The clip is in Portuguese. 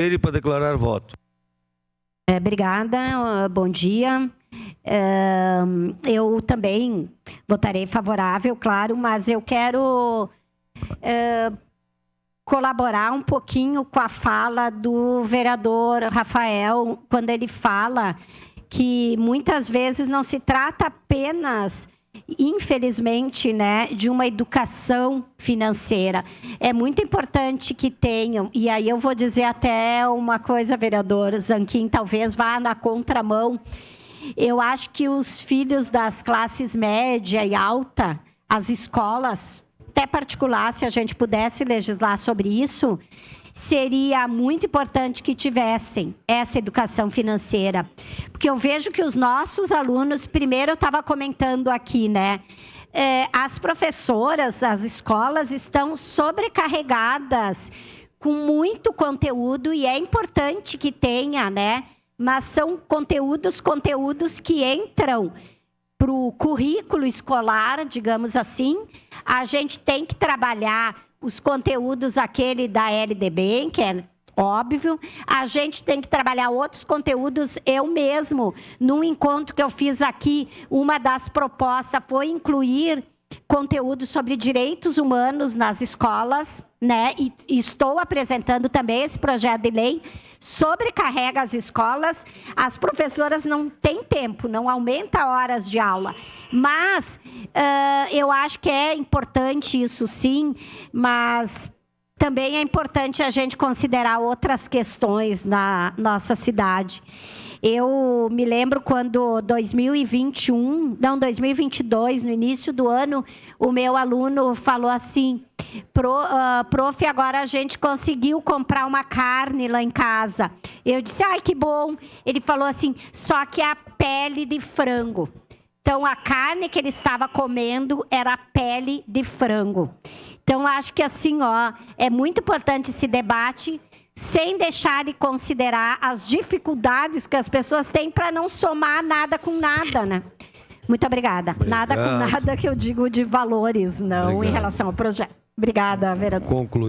Ele para declarar voto. Obrigada, bom dia. Eu também votarei favorável, claro, mas eu quero colaborar um pouquinho com a fala do vereador Rafael, quando ele fala que muitas vezes não se trata apenas, infelizmente, né, de uma educação financeira. É muito importante que tenham, e aí eu vou dizer até uma coisa, vereador Zanquim, talvez vá na contramão. Eu acho que os filhos das classes média e alta, as escolas, até particular, se a gente pudesse legislar sobre isso, seria muito importante que tivessem essa educação financeira. Porque eu vejo que os nossos alunos, primeiro eu estava comentando aqui, né? As professoras, as escolas estão sobrecarregadas com muito conteúdo e é importante que tenha, né? Mas são conteúdos que entram para o currículo escolar, digamos assim. A gente tem que trabalhar os conteúdos, aquele da LDB, que é óbvio. A gente tem que trabalhar outros conteúdos. Eu mesmo, num encontro que eu fiz aqui, uma das propostas foi incluir conteúdo sobre direitos humanos nas escolas, né? E estou apresentando também esse projeto de lei, sobrecarrega as escolas, as professoras não têm tempo, não aumenta horas de aula, mas eu acho que é importante isso sim, mas também é importante a gente considerar outras questões na nossa cidade. Eu me lembro quando 2022, no início do ano, o meu aluno falou assim: prof, agora a gente conseguiu comprar uma carne lá em casa. Eu disse, ai, que bom. Ele falou assim, só que é a pele de frango. Então, a carne que ele estava comendo era a pele de frango. Então, acho que assim, ó, é muito importante esse debate, sem deixar de considerar as dificuldades que as pessoas têm para não somar nada com nada, né? Muito obrigada. Nada com nada que eu digo de valores, não em relação ao projeto. Obrigada, vereador. Concluí.